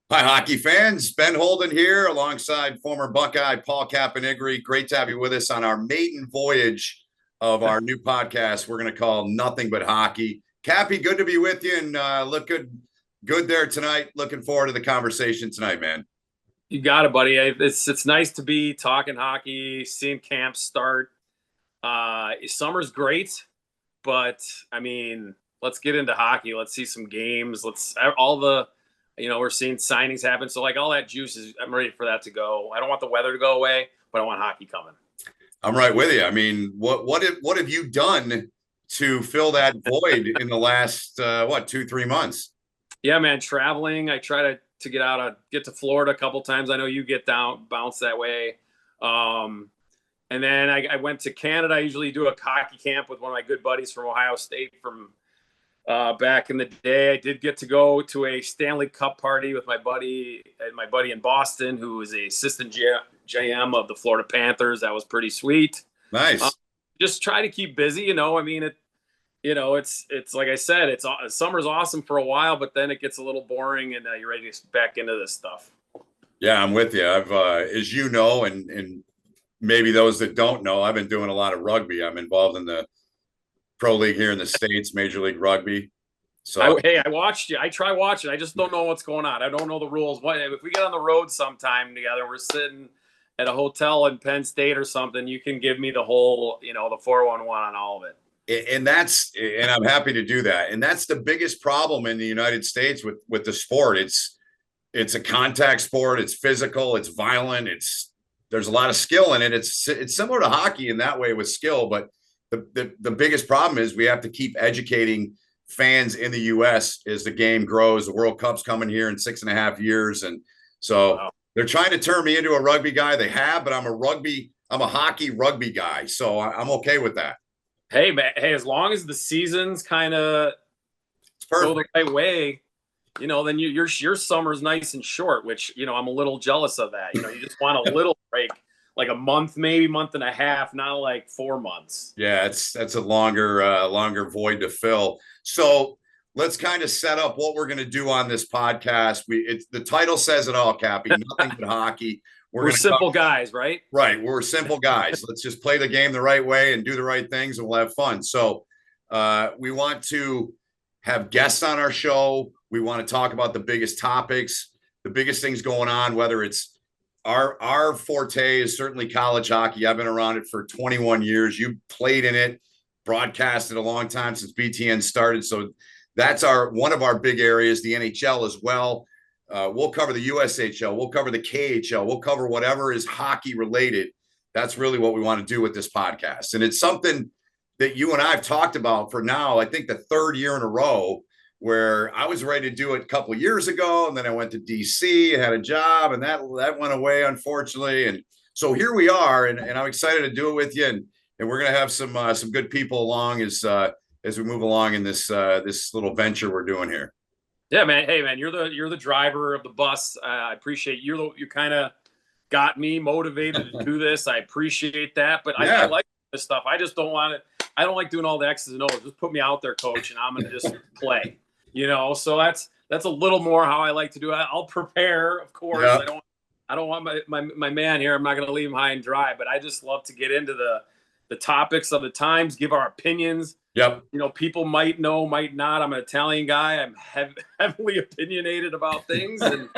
Hi, hockey fans. Ben Holden here alongside former Buckeye Paul Caponigri. Great to have you with us on our maiden voyage of our new podcast we're going to call Nothing But Hockey. Cappy, good to be with you and look good there tonight. Looking forward to the conversation tonight, man. You got it, buddy. It's nice to be talking hockey, seeing camps start. Summer's great, but I mean, let's get into hockey. Let's see some games. Let's all the, we're seeing signings happen. So like all that juice is, I'm ready for that to go. I don't want the weather to go away, but I want hockey coming. I'm right with you. I mean, what have you done to fill that void in the last 2-3 months? Yeah, man, traveling. I try to get to Florida a couple times. I know you get bounce that way. And then I went to Canada. I usually do a hockey camp with one of my good buddies from Ohio State from back in the day. I did get to go to a Stanley Cup party with my buddy in Boston, who is a assistant GM of the Florida Panthers. That was pretty sweet. Nice. Just try to keep busy. I mean, it's like I said, summer's awesome for a while, but then it gets a little boring, and you're ready to get back into this stuff. Yeah, I'm with you. I've, as you know, and maybe those that don't know, I've been doing a lot of rugby. I'm involved in the pro league here in the States, Major League Rugby. So I watched you. I try watching. I just don't know what's going on. I don't know the rules. What if we get on the road sometime together? We're sitting at a hotel in Penn State or something. You can give me the whole, the 411 on all of it. And I'm happy to do that. And that's the biggest problem in the United States with the sport. It's a contact sport. It's physical. It's violent. There's a lot of skill in it. It's similar to hockey in that way with skill, but the biggest problem is we have to keep educating fans in the U.S. as the game grows. The World Cup's coming here in 6.5 years, and so they're trying to turn me into a rugby guy. They have, but I'm a hockey rugby guy, so I'm okay with that. Hey, man. Hey, as long as the seasons kind of go the right way, then your summer's nice and short, which, I'm a little jealous of that. You just want a little break, like a month, maybe month and a half, not like 4 months. Yeah, that's a longer void to fill. So let's kind of set up what we're going to do on this podcast. The title says it all, Cappy. Nothing but hockey. We're simple guys, right? Right. We're simple guys. Let's just play the game the right way and do the right things, and we'll have fun. So we want to have guests on our show. We want to talk about the biggest topics, the biggest things going on, whether it's our forte is certainly college hockey. I've been around it for 21 years. You played in it, broadcasted a long time since BTN started. So that's one of our big areas, the NHL as well. We'll cover the USHL. We'll cover the KHL. We'll cover whatever is hockey related. That's really what we want to do with this podcast. And it's something that you and I have talked about for now, I think the third year in a row, where I was ready to do it a couple of years ago. And then I went to DC, had a job, and that went away, unfortunately. And so here we are, and I'm excited to do it with you. And we're going to have some good people along as we move along in this little venture we're doing here. Yeah, man. Hey, man, you're the driver of the bus. I appreciate you kind of got me motivated to do this. I appreciate that, but yeah. I like this stuff. I just don't want it. I don't like doing all the X's and O's. Just put me out there, coach, and I'm going to just play. So that's a little more how I like to do it. I'll prepare, of course. Yeah. I don't want my man here. I'm not going to leave him high and dry, but I just love to get into the topics of the times, give our opinions. Yep. People might know, might not. I'm an Italian guy. I'm heavily opinionated about things, and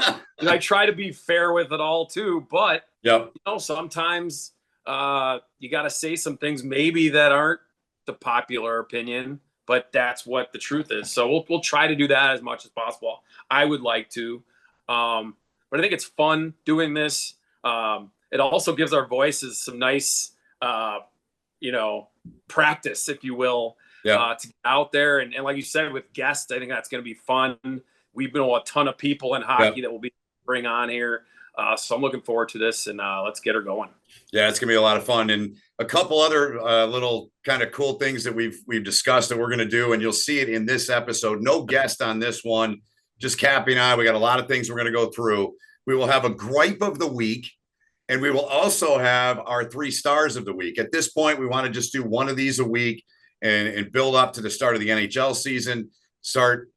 I try to be fair with it all too. But yep. Sometimes you got to say some things maybe that aren't the popular opinion, but that's what the truth is. So we'll try to do that as much as possible. I would like to, but I think it's fun doing this. It also gives our voices some nice, practice, if you will, to get out there. And like you said, with guests, I think that's going to be fun. We've been a ton of people in hockey that we'll bring on here. So I'm looking forward to this, and let's get her going. Yeah, it's going to be a lot of fun. And a couple other little kind of cool things that we've discussed that we're going to do, and you'll see it in this episode. No guest on this one, just Cappy and I. We got a lot of things we're going to go through. We will have a gripe of the week, and we will also have our 3 stars of the week. At this point, we want to just do one of these a week and build up to the start of the NHL season, start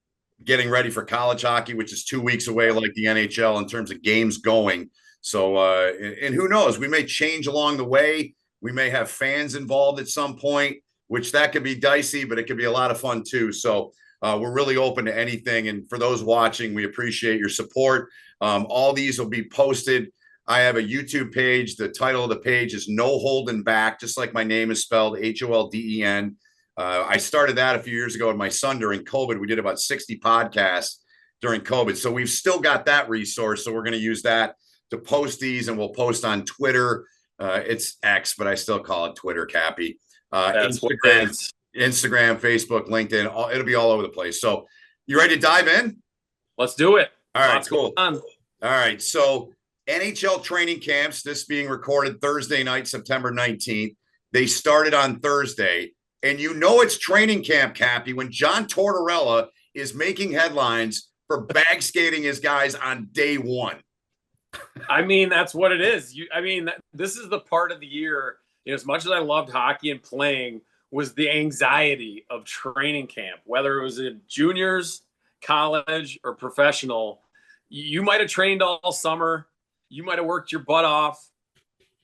getting ready for college hockey, which is 2 weeks away, like the NHL in terms of games going. So, and who knows, we may change along the way. We may have fans involved at some point, which that could be dicey, but it could be a lot of fun too. So we're really open to anything. And for those watching, we appreciate your support. All these will be posted. I have a YouTube page. The title of the page is No Holden Back, just like my name is spelled, Holden. I started that a few years ago with my son during COVID. We did about 60 podcasts during COVID. So we've still got that resource. So we're going to use that to post these, and we'll post on Twitter. It's X, but I still call it Twitter, Cappy. Instagram, Facebook, LinkedIn. It'll be all over the place. So you ready to dive in? Let's do it. All right, cool. All right. So NHL training camps, this being recorded Thursday night, September 19th. They started on Thursday. And you know it's training camp, Cappy, when John Tortorella is making headlines for bag skating his guys on day one. I mean, that's what it is. This is the part of the year, as much as I loved hockey and playing, was the anxiety of training camp, whether it was in juniors, college, or professional. You might have trained all summer. You might have worked your butt off,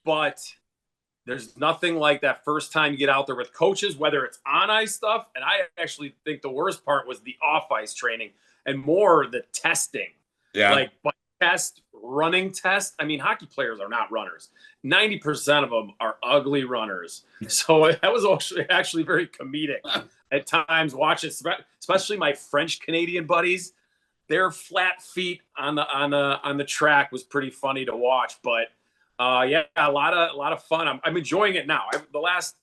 but there's nothing like that first time you get out there with coaches, whether it's on ice stuff. And I actually think the worst part was the off ice training and more the testing. Yeah. Like bike test, running test. I mean, hockey players are not runners. 90% of them are ugly runners. So that was actually very comedic at times. Watch it, especially my French Canadian buddies. Their flat feet on the track was pretty funny to watch, but yeah, a lot of fun. I'm enjoying it now. The last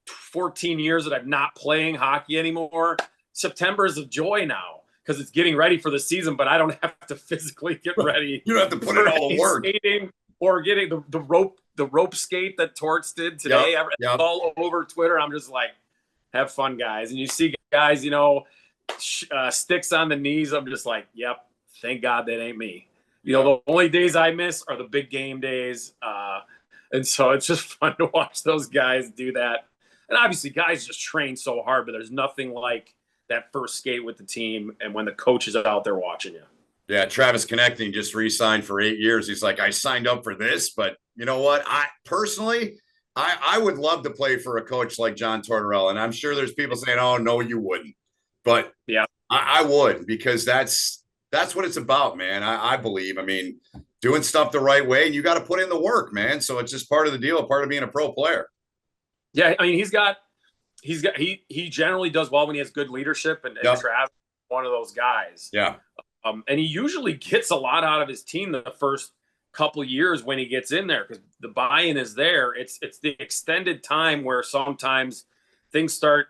14 years that I'm not playing hockey anymore, September is a joy now because it's getting ready for the season, but I don't have to physically get ready. You don't have to put in all the work. Skating or getting the rope skate that Torts did today. Yep. All over Twitter. I'm just like, have fun, guys. And you see guys, sticks on the knees. I'm just like, yep, thank God that ain't me. The only days I miss are the big game days. And so it's just fun to watch those guys do that. And obviously guys just train so hard, but there's nothing like that first skate with the team and when the coach is out there watching you. Yeah, Travis Connecting just re-signed for 8 years. He's like, I signed up for this, but you know what? I personally would love to play for a coach like John Tortorella. And I'm sure there's people saying, oh, no, you wouldn't. But yeah, I would, because that's what it's about, man. I believe. I mean, doing stuff the right way, and you got to put in the work, man. So it's just part of the deal, part of being a pro player. Yeah, I mean, he generally does well when he has good leadership, and Travis is one of those guys. Yeah. And he usually gets a lot out of his team the first couple of years when he gets in there because the buy-in is there. It's the extended time where sometimes things start.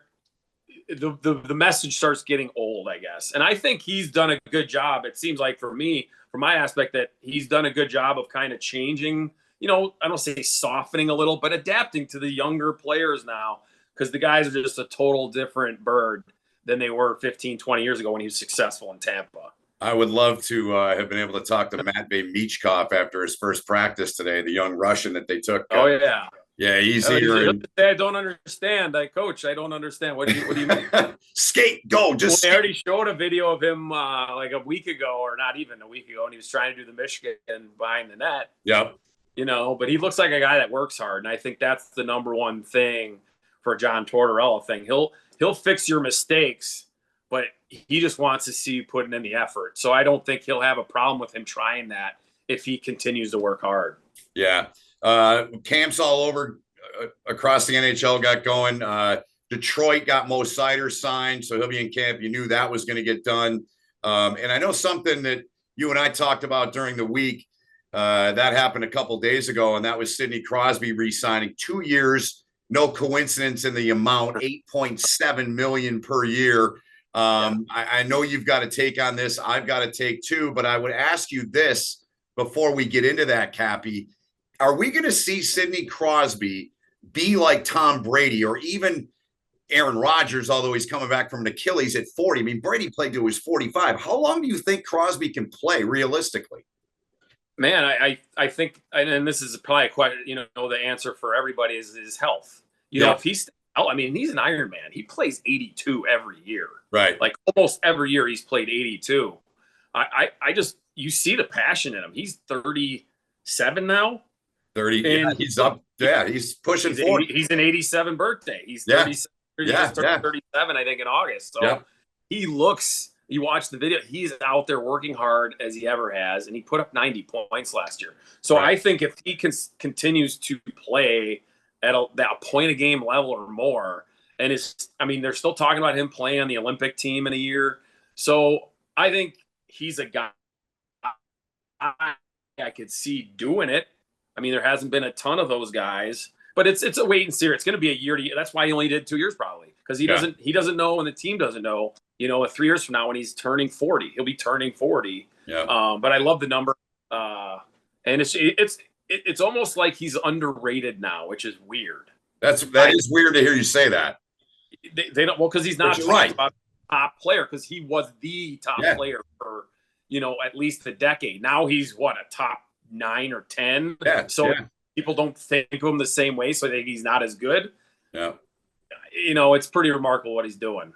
The message starts getting old, I guess. And I think he's done a good job. It seems like from my aspect, that he's done a good job of kind of changing, I don't say softening a little, but adapting to the younger players now, because the guys are just a total different bird than they were 15, 20 years ago when he was successful in Tampa. I would love to have been able to talk to Matvey Michkov after his first practice today, the young Russian that they took. Oh, yeah. Yeah, he's here. I don't understand. Coach, I don't understand. What do you mean? Skate, go, just They already showed a video of him like a week ago, or not even a week ago, and he was trying to do the Michigan behind the net. Yep. But he looks like a guy that works hard, and I think that's the number one thing for John Tortorella thing. He'll fix your mistakes, but he just wants to see you putting in the effort. So I don't think he'll have a problem with him trying that if he continues to work hard. Yeah. Camps all over across the NHL got going. Detroit got Mo Seider signed, so he'll be in camp. You knew that was going to get done. And I know something that you and I talked about during the week that happened a couple days ago, and that was Sidney Crosby re-signing 2 years. No coincidence in the amount, $8.7 million per year. I know you've got a take on this. I've got a take too, but I would ask you this before we get into that, Cappy. Are we going to see Sidney Crosby be like Tom Brady or even Aaron Rodgers, although he's coming back from an Achilles at 40? I mean, Brady played to his 45. How long do you think Crosby can play realistically? Man, I think, and this is probably quite, the answer for everybody is his health. If he stays I mean, he's an Iron Man. He plays 82 every year. Right. Like almost every year he's played 82. I just, you see the passion in him. He's 37 now. 30. And yeah, he's up. Yeah, he's pushing 40. He's an 87 birthday. He's Yeah. 37. Yeah, He's 37, I think, in August. So yeah. he looks, you watch the video, he's out there working hard as he ever has, and he put up 90 points last year. So Right. I think if he continues to play at that point a game level or more, and they're still talking about him playing on the Olympic team in a year. So I think he's a guy I could see doing it. I mean, there hasn't been a ton of those guys, but it's a wait and see. It's going to be a year to year. That's why he only did 2 years probably, because he doesn't know, and the team doesn't know. 3 years from now when he's turning 40, he'll be turning 40. Yeah. But I love the number, and it's almost like he's underrated now, which is weird. That is weird to hear you say that. They don't, well, because he's not right. about top player, because he was the top player for at least a decade. Now he's a top 9 or 10. Yeah. So people don't think of him the same way, so they think he's not as good. Yeah. It's pretty remarkable what he's doing.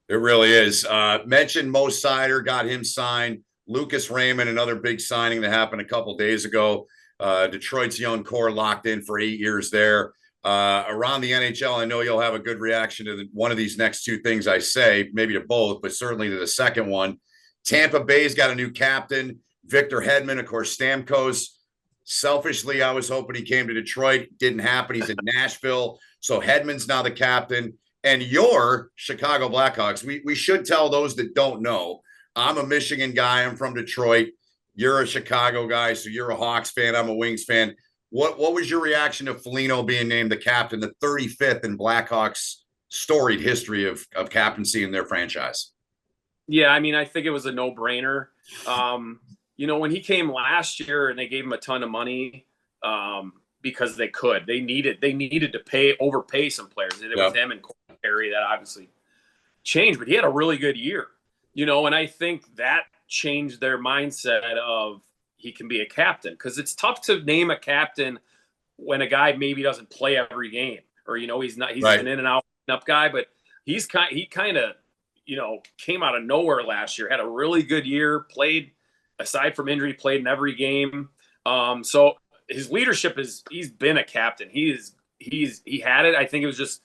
It really is. Mentioned Mo Sider, got him signed. Lucas Raymond, another big signing that happened a couple days ago. Detroit's young core locked in for 8 years there. Around the NHL, I know you'll have a good reaction to one of these next two things I say, maybe to both, but certainly to the second one. Tampa Bay's got a new captain, Victor Hedman. Of course, Stamkos. Selfishly, I was hoping he came to Detroit. Didn't happen. He's in Nashville. So Hedman's now the captain. And your Chicago Blackhawks, we should tell those that don't know, I'm a Michigan guy. I'm from Detroit. You're a Chicago guy, so you're a Hawks fan. I'm a Wings fan. What was your reaction to Foligno being named the captain, the 35th in Blackhawks' storied history of captaincy in their franchise? Yeah, I mean, I think it was a no-brainer. When he came last year and they gave him a ton of money because they could. They needed to overpay some players. It was him and Corey that obviously changed, but he had a really good year. And I think that changed their mindset of he can be a captain, because it's tough to name a captain when a guy maybe doesn't play every game, or he's an in and out guy, but he kind of came out of nowhere last year, had a really good year, played aside from injury, played in every game. So his leadership he's been a captain. He had it. I think it was just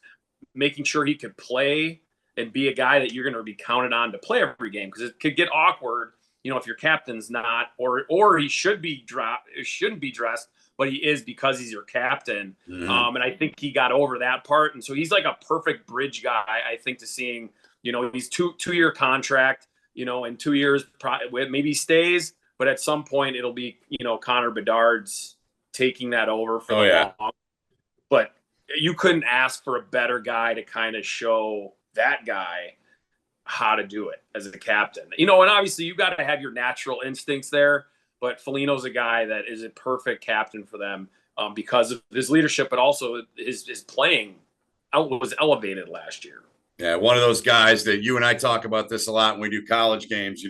making sure he could play and be a guy that you're going to be counted on to play every game, because it could get awkward, if your captain's not, or he shouldn't be dressed, but he is because he's your captain. Mm-hmm. And I think he got over that part. And so he's like a perfect bridge guy, I think, to seeing, he's two-year contract, in 2 years, maybe he stays, but at some point it'll be, Connor Bedard's taking that over for long. But you couldn't ask for a better guy to kind of show that guy how to do it as a captain. And obviously you got to have your natural instincts there, but Foligno's a guy that is a perfect captain for them because of his leadership, but also his playing was elevated last year. Yeah, one of those guys that you and I talk about this a lot when we do college games,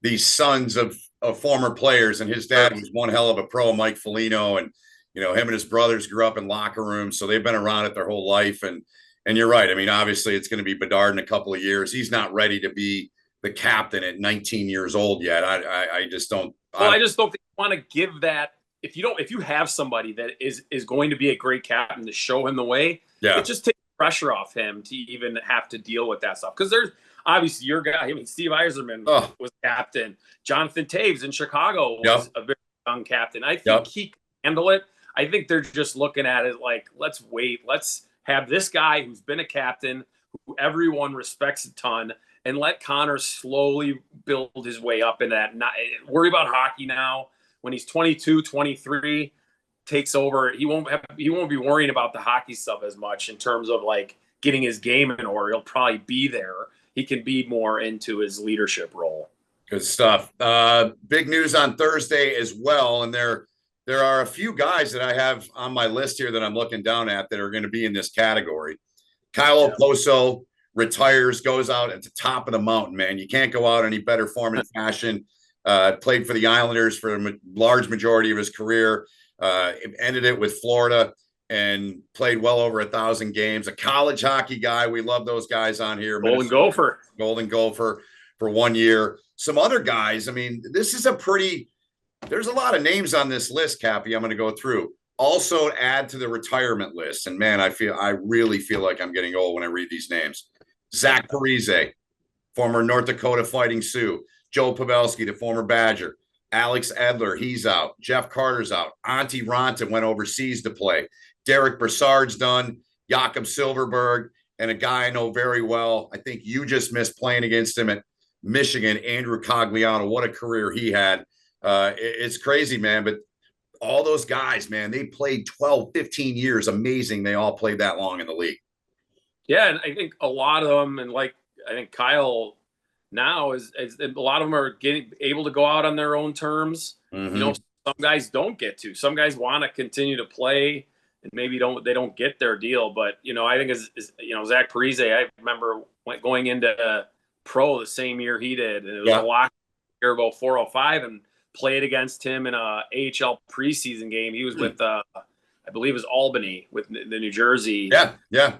these sons of former players, and his dad was one hell of a pro, Mike Foligno, and him and his brothers grew up in locker rooms, so they've been around it their whole life. And you're right. I mean, obviously it's going to be Bedard in a couple of years. He's not ready to be the captain at 19 years old yet. I just don't. Well, I just don't think you want to give that. If you have somebody that is going to be a great captain to show him the way, it just takes pressure off him to even have to deal with that stuff. Because there's obviously your guy. I mean, Steve Yzerman was captain. Jonathan Taves in Chicago was a very young captain. I think he can handle it. I think they're just looking at it like, let's wait. Let's have this guy who's been a captain, who everyone respects a ton, and let Connor slowly build his way up in that. Not worry about hockey now. When he's 22, 23, takes over, he won't be worrying about the hockey stuff as much in terms of like getting his game in order. He'll probably be there. He can be more into his leadership role. Good stuff. Big news on Thursday as well, and there are a few guys that I have on my list here that I'm looking down at that are going to be in this category. Kyle Oposo retires, goes out at the top of the mountain, man. You can't go out any better form and fashion. Played for the Islanders for a large majority of his career. Ended it with Florida. and played well over 1,000 games. A college hockey guy. We love those guys on here. Golden Gopher. Golden Gopher for 1 year. Some other guys. I mean, this is there's a lot of names on this list, Cappy, I'm going to go through. Also add to the retirement list. And man, I really feel like I'm getting old when I read these names. Zach Parise, former North Dakota Fighting Sioux. Joe Pavelski, the former Badger. Alex Edler, he's out. Jeff Carter's out. Antti Ranta went overseas to play. Derek Brassard's done. Jakob Silverberg, and a guy I know very well. I think you just missed playing against him at Michigan, Andrew Cogliano. What a career he had. It's crazy, man. But all those guys, man, they played 12, 15 years. Amazing. They all played that long in the league. Yeah, and I think a lot of them, and like I think Kyle now is a lot of them are getting able to go out on their own terms. Mm-hmm. You know, some guys don't get to. Some guys want to continue to play, and maybe they don't get their deal. But you know, I think as you know, Zach Parise, I remember going into pro the same year he did, and it was a lot year about 405, and played against him in a AHL preseason game. He was with I believe it was Albany with the New Jersey. Yeah.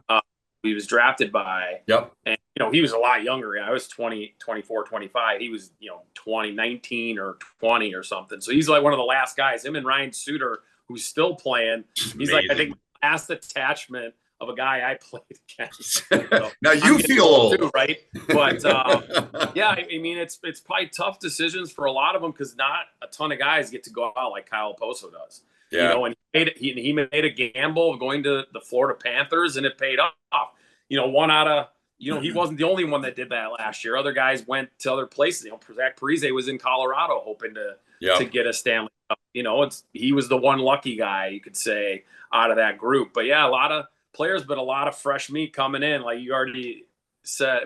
He was drafted by. Yep. And, you know, he was a lot younger. I was 20, 24, 25. He was, you know, 19 or 20 or something. So he's like one of the last guys. Him and Ryan Suter, who's still playing. He's amazing. Like, I think, the last attachment of a guy I played against. So now you feel old. Too, right? But, yeah, I mean, it's probably tough decisions for a lot of them because not a ton of guys get to go out like Kyle Poso does. Yeah. You know, and he made a gamble of going to the Florida Panthers, and it paid off. You know, one out of, you know, he wasn't the only one that did that last year. Other guys went to other places. You know, Zach Parise was in Colorado hoping to get a Stanley Cup. You know, he was the one lucky guy, you could say, out of that group. But yeah, a lot of players, but a lot of fresh meat coming in. Like you already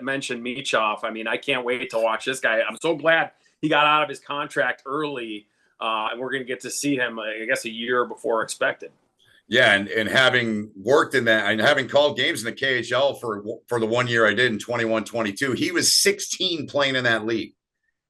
mentioned Michov. I mean, I can't wait to watch this guy. I'm so glad he got out of his contract early. And we're going to get to see him, I guess, a year before expected. Yeah, and having worked in that and having called games in the KHL for the 1 year I did in 21-22, he was 16 playing in that league.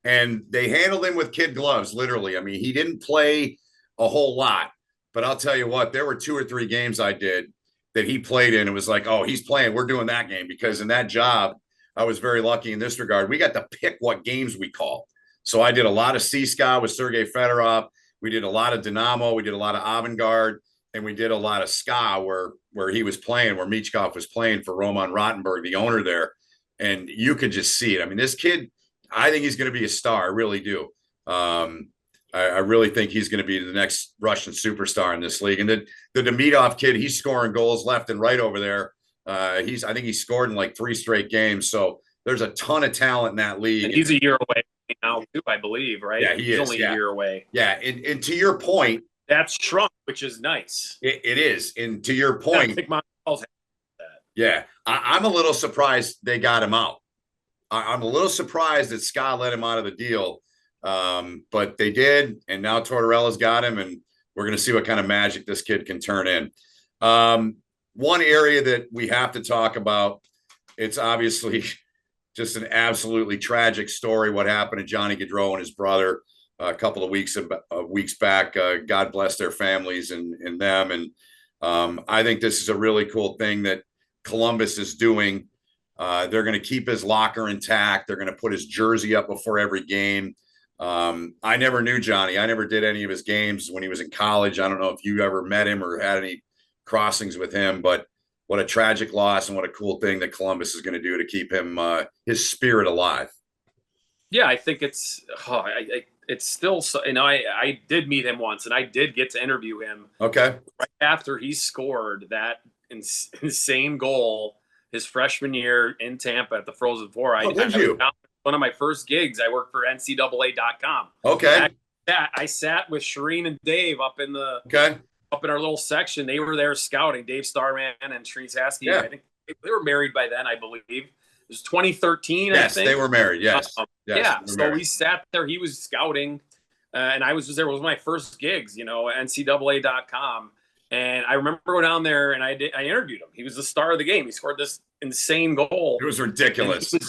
And they handled him with kid gloves, literally. I mean, he didn't play a whole lot. But I'll tell you what, there were 2 or 3 games I did that he played in. It was like, oh, he's playing. We're doing that game. Because in that job, I was very lucky in this regard. We got to pick what games we called. So I did a lot of CSKA with Sergei Fedorov. We did a lot of Dynamo. We did a lot of Avangard. And we did a lot of SKA where he was playing, where Michkov was playing for Roman Rottenberg, the owner there. And you could just see it. I mean, this kid, I think he's going to be a star. I really do. I really think he's going to be the next Russian superstar in this league. And the Demidov kid, he's scoring goals left and right over there. I think he scored in like 3 straight games. So there's a ton of talent in that league. And he's a year away now, too, I believe, right? Yeah, he's only a year away. Yeah, and to your point, that's shrunk, which is nice. It is. And to your point, I think Montreal's that. Yeah, I'm a little surprised they got him out. I'm a little surprised that Scott let him out of the deal. But they did, and now Tortorella's got him, and we're going to see what kind of magic this kid can turn in. One area that we have to talk about, it's obviously just an absolutely tragic story, what happened to Johnny Gaudreau and his brother a couple of weeks back. God bless their families and them. And I think this is a really cool thing that Columbus is doing. They're going to keep his locker intact. They're going to put his jersey up before every game. I never knew Johnny. I never did any of his games when he was in college. I don't know if you ever met him or had any crossings with him, but what a tragic loss and what a cool thing that Columbus is going to do to keep him, his spirit alive. Yeah, I think it's still, I did meet him once and I did get to interview him. Okay. Right after he scored that insane goal his freshman year in Tampa at the Frozen Four. Did you? One of my first gigs, I worked for NCAA.com. Okay. I sat with Shireen and Dave up in our little section. They were there scouting, Dave Starman and Shireen Saski. Yeah. I think they were married by then, I believe. It was 2013, yes, I think. they were married, yes. We sat there. He was scouting, and I was just there. It was my first gigs, NCAA.com. And I remember going down there, and I interviewed him. He was the star of the game. He scored this insane goal. It was ridiculous. He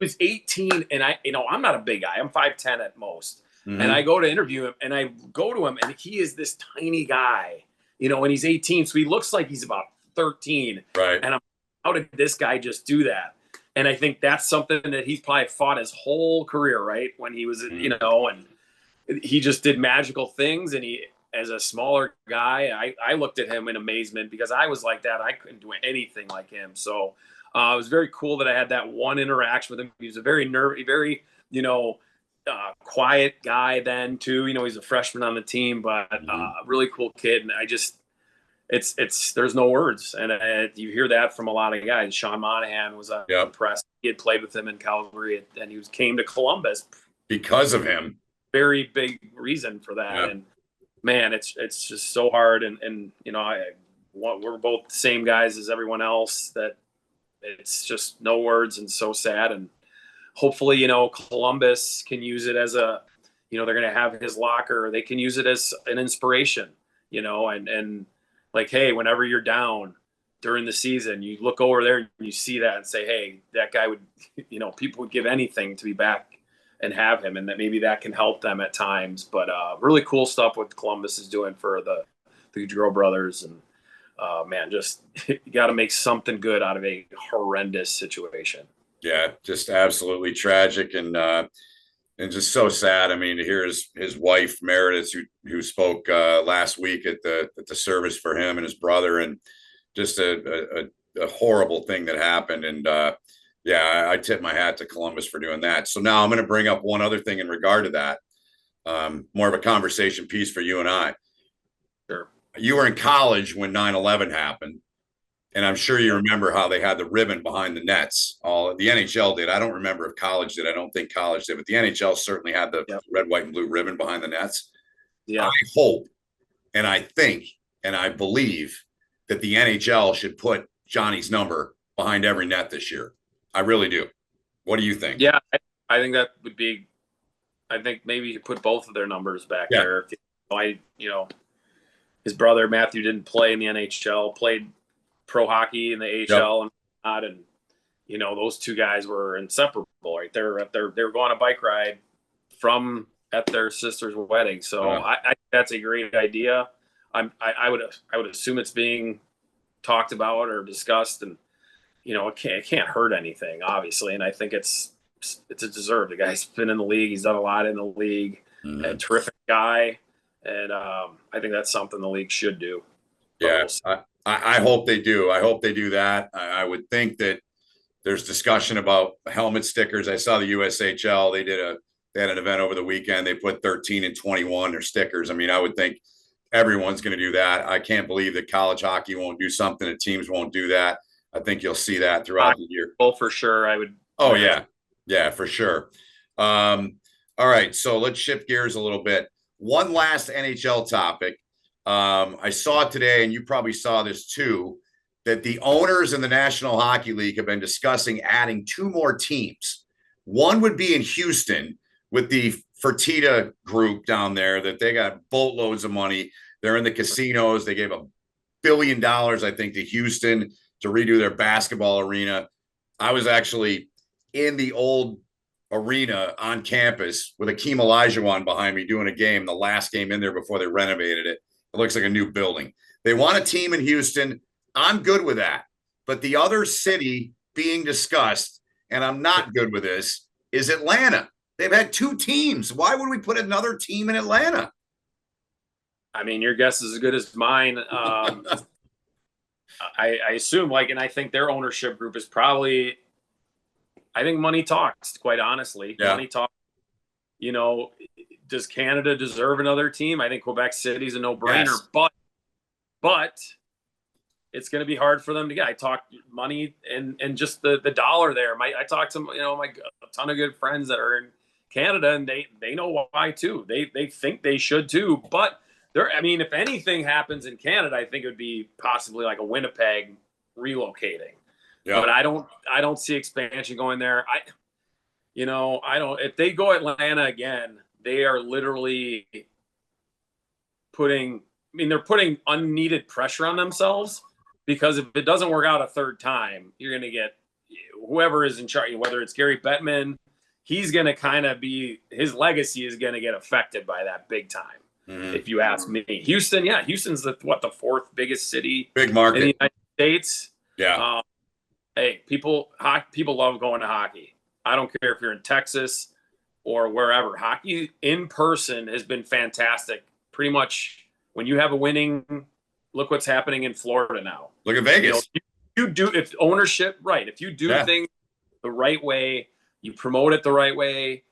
was 18, and I'm not a big guy. I'm 5'10" at most. Mm-hmm. And I go to interview him, and I go to him, and he is this tiny guy. when he's 18. So he looks like he's about 13. Right. And how did this guy just do that? And I think that's something that he's probably fought his whole career, right? When he was, and he just did magical things. And he, as a smaller guy, I looked at him in amazement because I was like that. I couldn't do anything like him. So it was very cool that I had that one interaction with him. He was a very quiet guy then too. He's a freshman on the team, but really cool kid. And I just, there's no words. And you hear that from a lot of guys. Sean Monahan was impressed. He had played with him in Calgary, and he came to Columbus because of him. Very big reason for that. Yep. And man, it's just so hard. And we're both the same guys as everyone else, that it's just no words and so sad. And hopefully, Columbus can use it as they're going to have his locker. They can use it as an inspiration, and like, hey, whenever you're down during the season, you look over there and you see that and say, hey, that guy would, people would give anything to be back and have him, and that maybe that can help them at times. But really cool stuff what Columbus is doing for the Gaudreau brothers. And man, just you got to make something good out of a horrendous situation. Yeah, just absolutely tragic and just so sad. I mean, to hear his wife Meredith, who spoke last week at the service for him and his brother, and just a horrible thing that happened. And I tip my hat to Columbus for doing that. So now I'm going to bring up one other thing in regard to that, more of a conversation piece for you and I. Sure. You were in college when 9/11 happened. And I'm sure you remember how they had the ribbon behind the nets. The NHL did. I don't remember if college did. I don't think college did, but the NHL certainly had the red, white, and blue ribbon behind the nets. Yeah. I hope, and I think, and I believe that the NHL should put Johnny's number behind every net this year. I really do. What do you think? Yeah, I think that would be. I think maybe you put both of their numbers back there. His brother Matthew didn't play in the NHL. Played pro hockey in the AHL and those two guys were inseparable, right? They were going on a bike ride at their sister's wedding. So I think that's a great idea. I would assume it's being talked about or discussed, and it can't hurt anything, obviously. And I think it's a deserved. The guy's been in the league. He's done a lot in the league. Mm-hmm. A terrific guy. And I think that's something the league should do. Yeah. I hope they do. I hope they do that. I would think that there's discussion about helmet stickers. I saw the USHL. They had an event over the weekend. They put 13 and 21 their stickers. I mean, I would think everyone's going to do that. I can't believe that college hockey won't do something and teams won't do that. I think you'll see that throughout the year. Oh, for sure. I would. Oh, yeah. Yeah, for sure. All right. So let's shift gears a little bit. One last NHL topic. I saw today, and you probably saw this too, that the owners in the National Hockey League have been discussing adding 2 more teams. One would be in Houston with the Fertitta group down there, that they got boatloads of money. They're in the casinos. They gave $1 billion, I think, to Houston to redo their basketball arena. I was actually in the old arena on campus with Akeem Olajuwon behind me doing a game, the last game in there before they renovated it. It looks like a new building. They want a team in Houston. I'm good with that. But the other city being discussed, and I'm not good with this, is Atlanta. They've had 2 teams. Why would we put another team in Atlanta? I mean, your guess is as good as mine. I assume, and I think their ownership group is probably, I think money talks, quite honestly. Yeah. Money talks. Does Canada deserve another team? I think Quebec City's a no-brainer, yes. But it's going to be hard for them to get. I talked money and just the dollar there. I talked to a ton of good friends that are in Canada, and they know why too. They think they should too. But if anything happens in Canada, I think it would be possibly like a Winnipeg relocating. Yeah. But I don't see expansion going there. I don't. If they go Atlanta again, they are literally they're putting unneeded pressure on themselves, because if it doesn't work out a third time, you're going to get whoever is in charge, whether it's Gary Bettman, he's going to kind of his legacy is going to get affected by that big time. if you ask me. Houston, yeah, Houston's the fourth biggest city Big market in the United States. Yeah. Hey, people love going to hockey. I don't care if you're in Texas or wherever. Hockey in person has been fantastic. Pretty much when you have a winning, look what's happening in Florida now. Look at Vegas. You do, if ownership, right, if you do things the right way, you promote it the right way,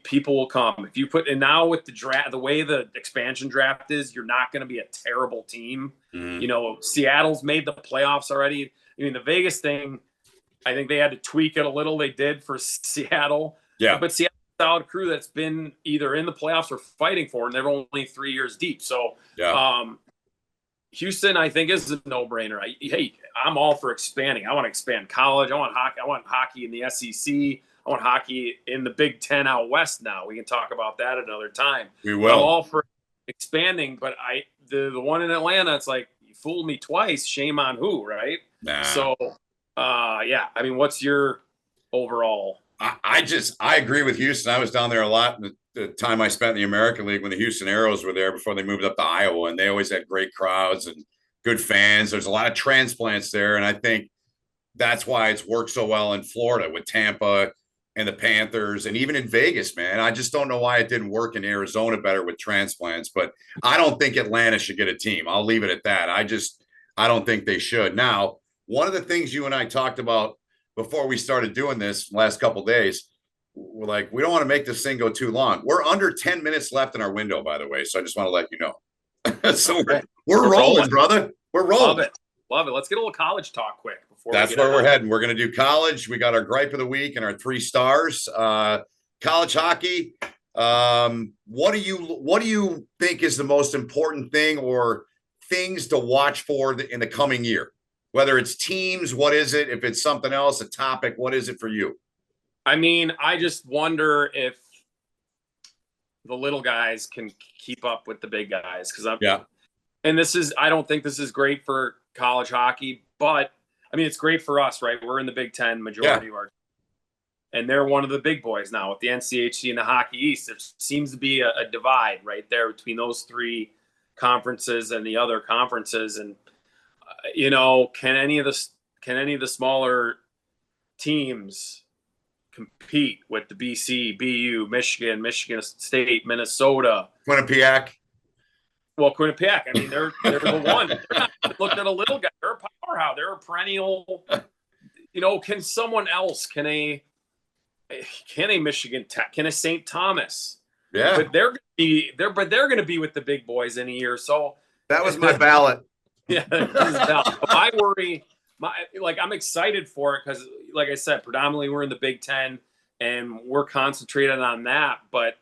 people will come. If you put, and now with the draft, the way the expansion draft is, you're not going to be a terrible team. Seattle's made the playoffs already. I mean, the Vegas thing, I think they had to tweak it a little. They did for Seattle. Yeah. But Seattle's a solid crew that's been either in the playoffs or fighting for, and they're only 3 years deep. So, Houston, I think, is a no-brainer. I'm all for expanding. I want to expand college. I want hockey. I want hockey in the SEC. I want hockey in the Big Ten out west now. We can talk about that another time. We will. I'm all for expanding, but the one in Atlanta, it's like, you fooled me twice. Shame on who, right? Nah. So, I mean, what's your overall? I agree with Houston. I was down there a lot the time I spent in the American League when the Houston Aeros were there before they moved up to Iowa, and they always had great crowds and good fans. There's a lot of transplants there, and I think that's why it's worked so well in Florida with Tampa and the Panthers, and even in Vegas, man. I just don't know why it didn't work in Arizona better with transplants, but I don't think Atlanta should get a team. I'll leave it at that. I don't think they should. Now, one of the things you and I talked about before we started doing this last couple of days, we're like, we don't want to make this thing go too long. We're under 10 minutes left in our window, by the way. So I just want to let you know. So we're rolling, brother. We're rolling. Love it. Let's get a little college talk quick. That's where we're heading. We're going to do college. We got our gripe of the week and our 3 stars. College hockey. What do you think is the most important thing or things to watch for in the coming year? Whether it's teams, what is it? If it's something else, a topic, what is it for you? I mean, I just wonder if the little guys can keep up with the big guys. And I don't think this is great for college hockey, but I mean, it's great for us, right? We're in the Big Ten majority of our, and they're one of the big boys now with the NCHC and the Hockey East. There seems to be a divide right there between those 3 conferences and the other conferences. And, can any of the smaller teams compete with the BC, BU, Michigan State, Minnesota, Quinnipiac? Well, Quinnipiac, I mean, they're the one. They're not looking at a little guy. They're a powerhouse. They're a perennial. Can someone else? Can a Michigan Tech? Can a St. Thomas? Yeah. But they're going to be with the big boys in a year. So that was my ballot. Yeah, my worry. I'm excited for it because, like I said, predominantly we're in the Big Ten and we're concentrated on that. But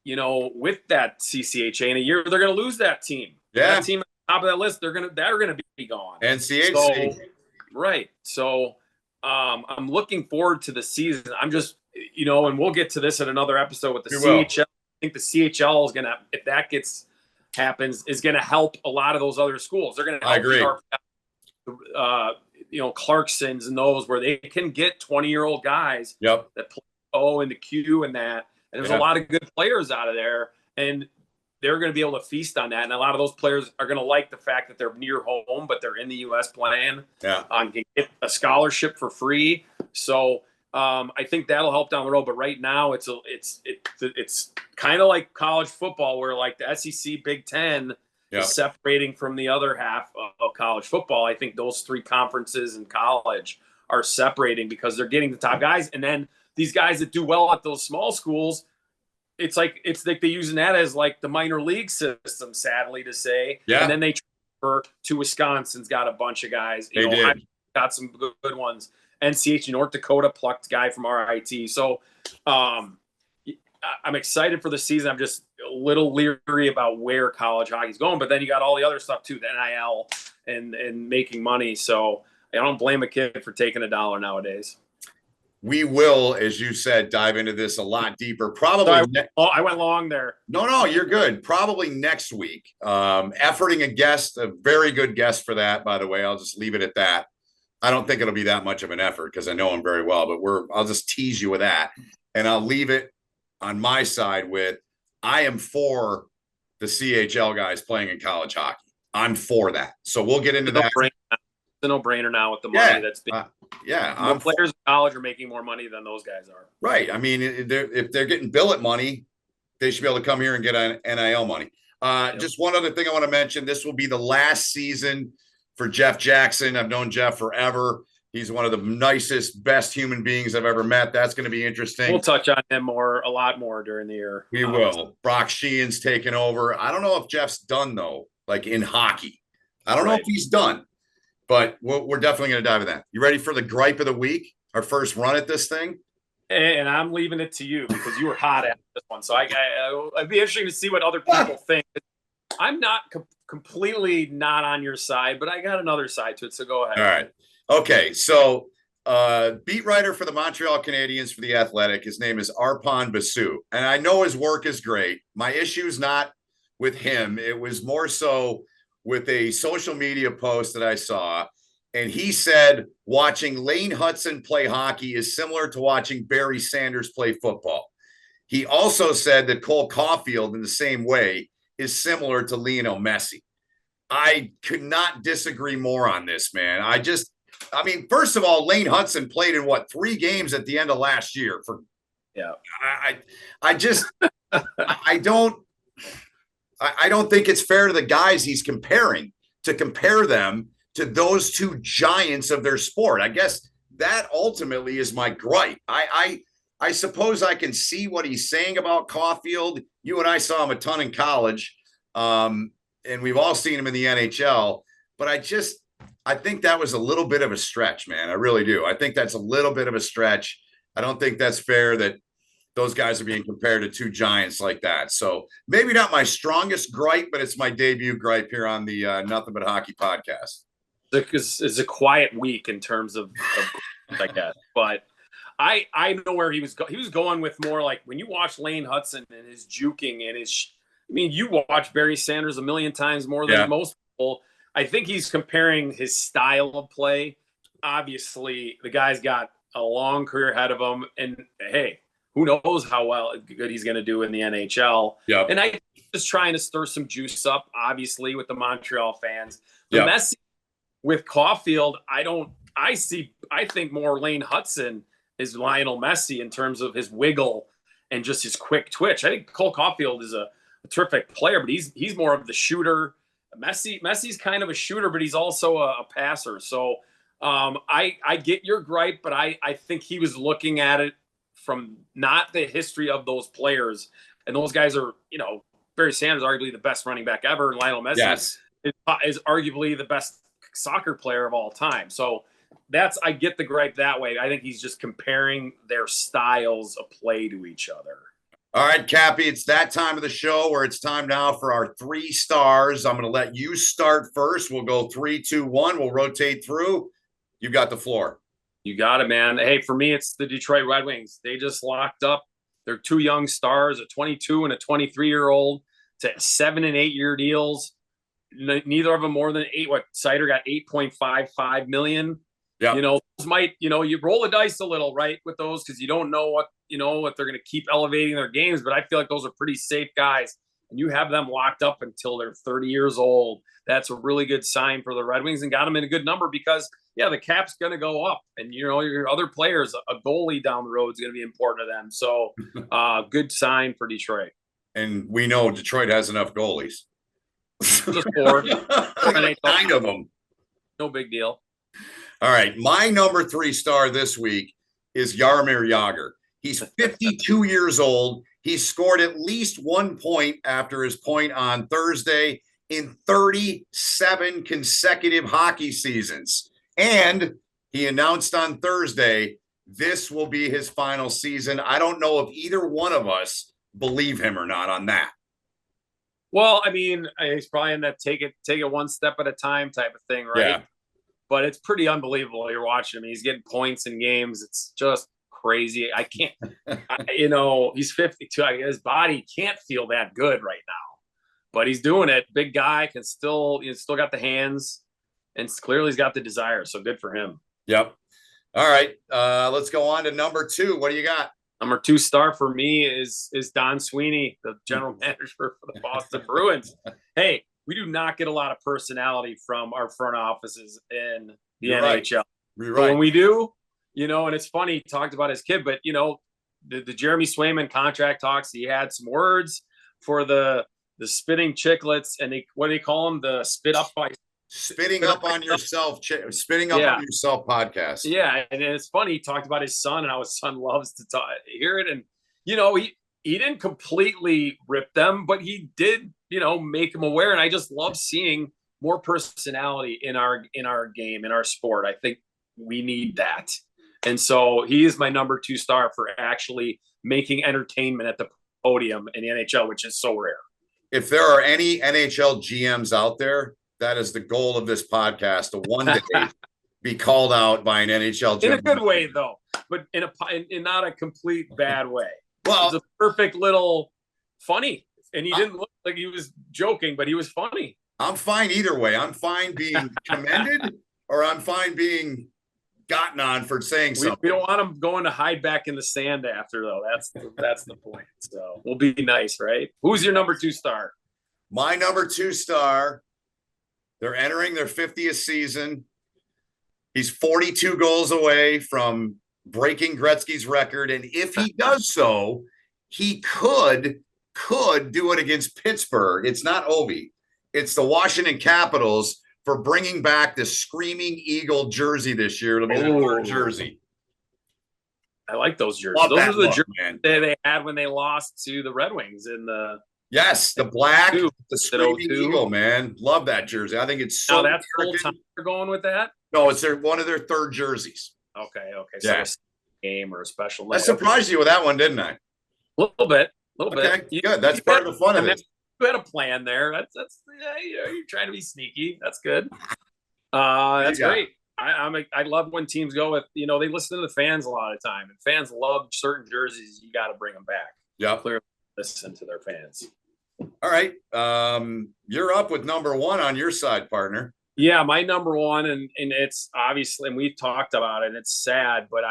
with that CCHA in a year, they're going to lose that team. Yeah, that team at the top of that list, they're going to be gone. NCHC, so, right? So, I'm looking forward to the season. I'm just, and we'll get to this in another episode with the CHL. I think the CHL is going to, if that happens, is going to help a lot of those other schools. They're going to help. I agree. Clarksons and those where they can get 20-year-old guys that play in the Q and that. And there's a lot of good players out of there, and they're going to be able to feast on that. And a lot of those players are going to like the fact that they're near home, but they're in the U.S. playing. Yeah, can get a scholarship for free. So I think that'll help down the road. But right now, it's kind of like college football, where like the SEC, Big Ten is separating from the other half of college football. I think those 3 conferences in college are separating because they're getting the top guys, and then these guys that do well at those small schools, it's like they're using that as like the minor league system, sadly to say. Yeah. And then they transfer to Wisconsin's got a bunch of guys. Ohio got some good ones. NCH North Dakota plucked guy from RIT. So I'm excited for the season. I'm just a little leery about where college hockey's going. But then you got all the other stuff too, the NIL and making money. So I don't blame a kid for taking $1 nowadays. We will, as you said, dive into this a lot deeper. Probably. I went long there. No, you're good. Probably next week. Efforting a guest, a very good guest for that, by the way. I'll just leave it at that. I don't think it'll be that much of an effort because I know him very well, but I'll just tease you with that. And I'll leave it on my side with I am for the CHL guys playing in college hockey. I'm for that. So we'll get into that. It's a no-brainer now with the money that's being. I'm players in college are making more money than those guys are. Right. I mean, if they're getting billet money, they should be able to come here and get an NIL money. Just one other thing I want to mention. This will be the last season for Jeff Jackson. I've known Jeff forever. He's one of the nicest, best human beings I've ever met. That's going to be interesting. We'll touch on him a lot more during the year. We will. Brock Sheehan's taken over. I don't know if Jeff's done, though, like in hockey. I don't know if he's done, but we're definitely going to dive into that. You ready for the gripe of the week? Our first run at this thing? And I'm leaving it to you because you were hot at this one. So I'd be interesting to see what other people think. I'm not completely not on your side, but I got another side to it. So go ahead. All right. Okay. So beat writer for the Montreal Canadiens for The Athletic. His name is Arpon Basu. And I know his work is great. My issue is not with him. It was more so with a social media post that I saw. And he said watching Lane Hudson play hockey is similar to watching Barry Sanders play football. He also said that Cole Caulfield, in the same way, is similar to Lionel Messi. I could not disagree more on this, man. I mean, first of all, Lane Hudson played in 3 games at the end of last year. I don't think it's fair to the guys he's comparing to compare them to those two giants of their sport. I guess that ultimately is my gripe. I suppose I can see what he's saying about Caulfield. You and I saw him a ton in college, and we've all seen him in the NHL. But I think that was a little bit of a stretch, man. I really do. I think that's a little bit of a stretch. I don't think that's fair that those guys are being compared to two giants like that. So maybe not my strongest gripe, but it's my debut gripe here on the Nothing But Hockey podcast. It's a quiet week in terms of I guess, but I know where he was going with more like when you watch Lane Hudson and his juking and you watch Barry Sanders a million times more than most people. I think he's comparing his style of play. Obviously, the guy's got a long career ahead of him, and hey, who knows how good he's going to do in the NHL. Yeah, and I just trying to stir some juice up, obviously, with the Montreal fans. The Messi with Caulfield, I think more Lane Hudson is Lionel Messi in terms of his wiggle and just his quick twitch. I think Cole Caulfield is a terrific player, but he's more of the shooter. Messi's kind of a shooter, but he's also a passer. So I get your gripe, but I think he was looking at it from not the history of those players. And those guys are, Barry Sanders, arguably the best running back ever, and Lionel Messi is arguably the best soccer player of all time. So I get the gripe that way. I think he's just comparing their styles of play to each other. All right, Cappy, it's that time of the show where it's time now for our 3 stars. I'm going to let you start first. We'll go 3, 2, 1. We'll rotate through. You got the floor. You got it, man. Hey, for me, it's the Detroit Red Wings. They just locked up their 2 young stars, a 22 and a 23-year-old, to 7 and 8 year deals. Neither of them more than 8. Sider got $8.55 million. Yeah. Those might, you roll the dice a little, right, with those, because you don't know what they're going to keep elevating their games. But I feel like those are pretty safe guys, and you have them locked up until they're 30 years old. That's a really good sign for the Red Wings, and got them in a good number because, the cap's going to go up, and your other players, a goalie down the road is going to be important to them. So, good sign for Detroit. And we know Detroit has enough goalies. Just 4. 9 of them. No big deal. All right. My number 3 star this week is Jaromir Jagr. He's 52 years old. He scored at least 1 point after his point on Thursday in 37 consecutive hockey seasons. And he announced on Thursday, this will be his final season. I don't know if either one of us believe him or not on that. Well, I mean, he's probably in that take it one step at a time type of thing, right? Yeah. But it's pretty unbelievable. You're watching him. He's getting points in games. It's just crazy. I can't, he's 52. His body can't feel that good right now, but he's doing it. Big guy can still got the hands, and clearly he's got the desire. So good for him. Yep. All right. Let's go on to number 2. What do you got? Number 2 star for me is Don Sweeney, the general manager for the Boston Bruins. Hey, we do not get a lot of personality from our front offices in the You're NHL. Right. You're But right. when we do, and it's funny, he talked about his kid, but the Jeremy Swayman contract talks, he had some words for the spitting chicklets, and what do they call them? The spitting up on yourself podcast. Yeah, and it's funny, he talked about his son and how his son loves to hear it, and he didn't completely rip them, but he did make them aware, and I just love seeing more personality in our game, in our sport. I think we need that. And so he is my number 2 star for actually making entertainment at the podium in the NHL, which is so rare. If there are any NHL GMs out there, that is the goal of this podcast, to one day be called out by an NHL GM. In a good way, though, but in not a complete bad way. Well, it's a perfect little funny. And he didn't look like he was joking, but he was funny. I'm fine either way. I'm fine being commended or I'm fine being gotten on for saying something. We don't want him going to hide back in the sand after, though. That's the point. So we'll be nice, right? Who's your number 2 star? My number 2 star, they're entering their 50th season. He's 42 goals away from breaking Gretzky's record. And if he does so, he could do it against Pittsburgh. It's not Ovi. It's the Washington Capitals for bringing back the Screaming Eagle jersey this year. It'll be their third jersey. I like those jerseys. Those are the jerseys they had when they lost to the Red Wings in the. Yes, the black, the Screaming Eagle, man. Love that jersey. I think it's so. Now that's full time they're going with that? No, it's one of their third jerseys. Okay. So a game or a special night. I surprised you with that one, didn't I? A little bit. Good. That's part of the fun of it. You had a plan there. That's you're trying to be sneaky. That's good. That's great. I love when teams go with they listen to the fans a lot of time, and fans love certain jerseys. You got to bring them back. Yeah, clearly listen to their fans. All right, you're up with number 1 on your side, partner. Yeah, my number 1, and it's obviously, and we've talked about it, and it's sad, but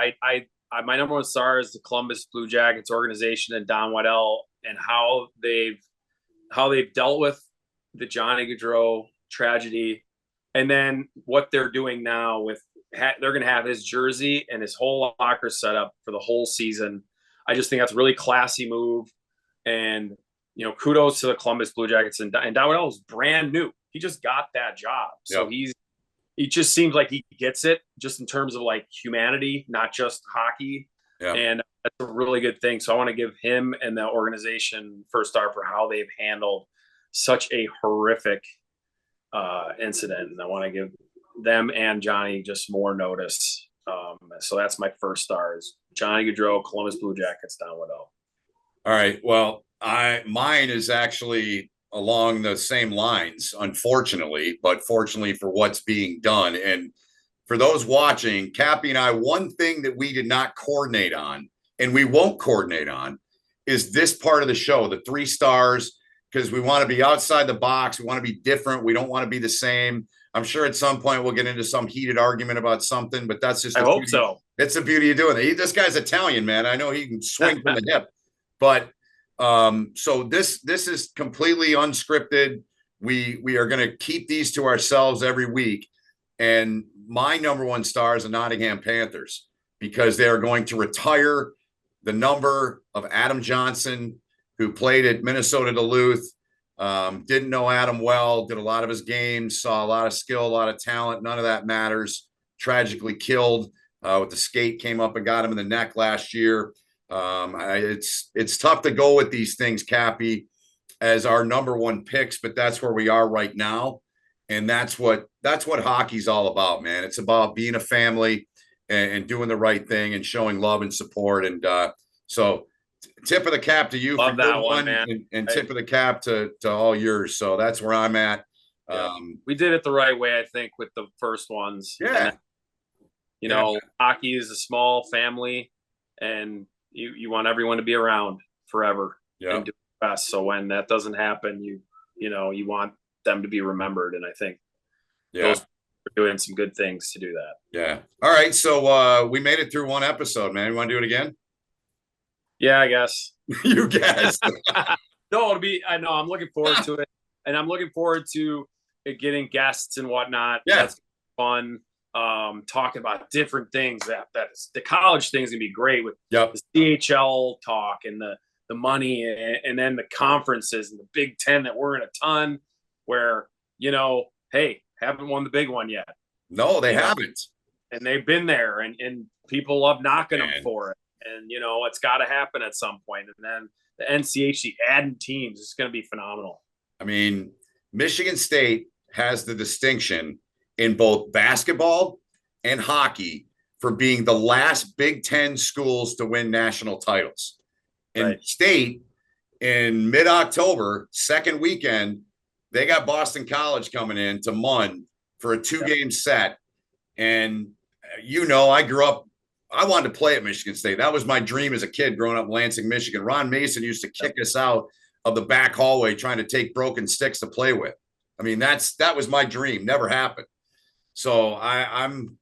my number 1 star is the Columbus Blue Jackets organization and Don Waddell, and how they've dealt with the Johnny Gaudreau tragedy, and then what they're doing now with they're going to have his jersey and his whole locker set up for the whole season. I just think that's a really classy move, and kudos to the Columbus Blue Jackets, and Don Waddell is brand new. He just got that job. So he just seems like he gets it just in terms of like humanity, not just hockey. Yeah. And that's a really good thing. So I want to give him and the organization first star for how they've handled such a horrific incident. And I want to give them and Johnny just more notice. So that's my first star is Johnny Gaudreau, Columbus Blue Jackets, Don Waddell. All right. Well, mine is actually along the same lines, unfortunately, but fortunately for what's being done. And for those watching, Cappy and I, one thing that we did not coordinate on, and we won't coordinate on, is this part of the show, the 3 stars, because we want to be outside the box. We want to be different. We don't want to be the same. I'm sure at some point we'll get into some heated argument about something, but that's just, I hope so. It's the beauty of doing it. This guy's Italian, man. I know he can swing from the hip, but so this is completely unscripted. We are going to keep these to ourselves every week. And my number 1 star is the Nottingham Panthers, because they are going to retire the number of Adam Johnson, who played at Minnesota Duluth. Didn't know Adam well, did a lot of his games, saw a lot of skill, a lot of talent. None of that matters. Tragically killed with the skate, came up and got him in the neck last year. It's tough to go with these things, Cappy, as our number 1 picks, but that's where we are right now. And that's what hockey's all about, man. It's about being a family and doing the right thing and showing love and support. And so tip of the cap to you. Love for that one, man. And tip of the cap to all yours. So that's where I'm at. Yeah. We did it the right way, I think, with the first ones. Yeah. And, hockey is a small family, and you want everyone to be around forever and do the best. So when that doesn't happen, you want them to be remembered. And I think those are doing some good things to do that. Yeah. All right. So we made it through 1 episode, man. You want to do it again? Yeah, I guess. You guess. No, I know I'm looking forward to it. And I'm looking forward to it getting guests and whatnot. Yeah. That's fun. Talking about different things the college thing is gonna be great with Yep. the CHL talk and the money and then the conferences and the Big Ten that we're in a ton where, hey, haven't won the big one yet. No, they haven't. And they've been there and people love knocking them for it. And, it's got to happen at some point. And then the NCHC adding teams is going to be phenomenal. I mean, Michigan State has the distinction in both basketball and hockey for being the last Big Ten schools to win national titles. And State, in mid-October, second weekend, they got Boston College coming in to Munn for a 2-game set. And, I grew up, I wanted to play at Michigan State. That was my dream as a kid growing up in Lansing, Michigan. Ron Mason used to kick us out of the back hallway trying to take broken sticks to play with. I mean, that was my dream. Never happened. So I'm,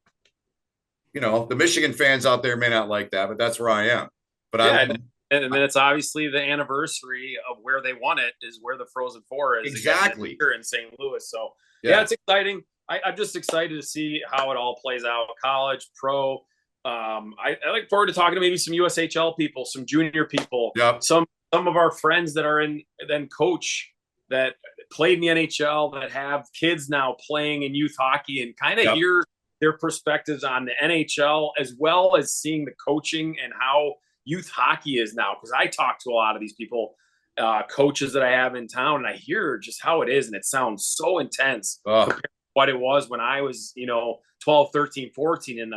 the Michigan fans out there may not like that, but that's where I am. But and then it's obviously the anniversary of where they won it is where the Frozen Four is. Exactly. Here in St. Louis. So yeah, it's exciting. I'm just excited to see how it all plays out. College, pro. I look forward to talking to maybe some USHL people, some junior people, some of our friends that are then coach that played in the NHL that have kids now playing in youth hockey and kind of hear their perspectives on the NHL as well as seeing the coaching and how youth hockey is now. Because I talk to a lot of these people, coaches that I have in town, and I hear just how it is, and it sounds so intense compared to what it was when I was, 12, 13, 14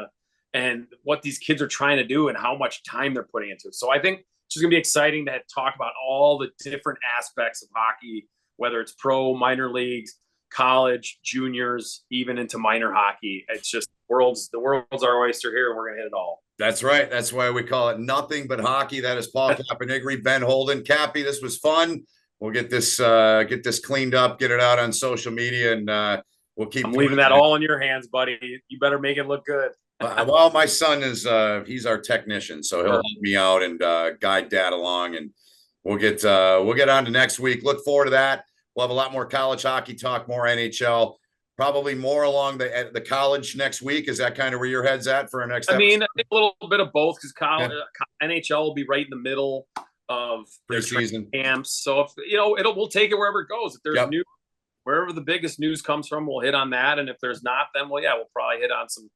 and what these kids are trying to do and how much time they're putting into it. So I think it's just gonna be exciting to talk about all the different aspects of hockey, whether it's pro, minor leagues, college, juniors, even into minor hockey. It's just the world's our oyster here, and we're gonna hit it all. That's right. That's why we call it nothing but hockey. That is Paul Caponigri, Ben Holden. Cappy, this was fun. We'll get this cleaned up, get it out on social media, and we'll keep. I'm leaving that all in your hands, buddy. You better make it look good. Well, my son is he's our technician, so he'll help me out and guide Dad along, and we'll get on to next week. Look forward to that. We'll have a lot more college hockey talk, more NHL, probably more along the college next week. Is that kind of where your head's at for our next episode? I mean, I think a little bit of both because NHL will be right in the middle of preseason camps. So if we'll take it wherever it goes. If there's news, wherever the biggest news comes from, we'll hit on that. And if there's not, then we'll probably hit on some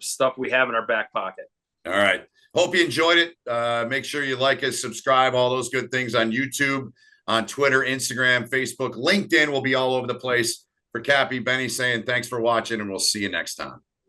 stuff we have in our back pocket. All right. Hope you enjoyed it. Make sure you like us, subscribe, all those good things on YouTube, on Twitter, Instagram, Facebook, LinkedIn. Will be all over the place. For Cappy, Benny saying thanks for watching, and we'll see you next time.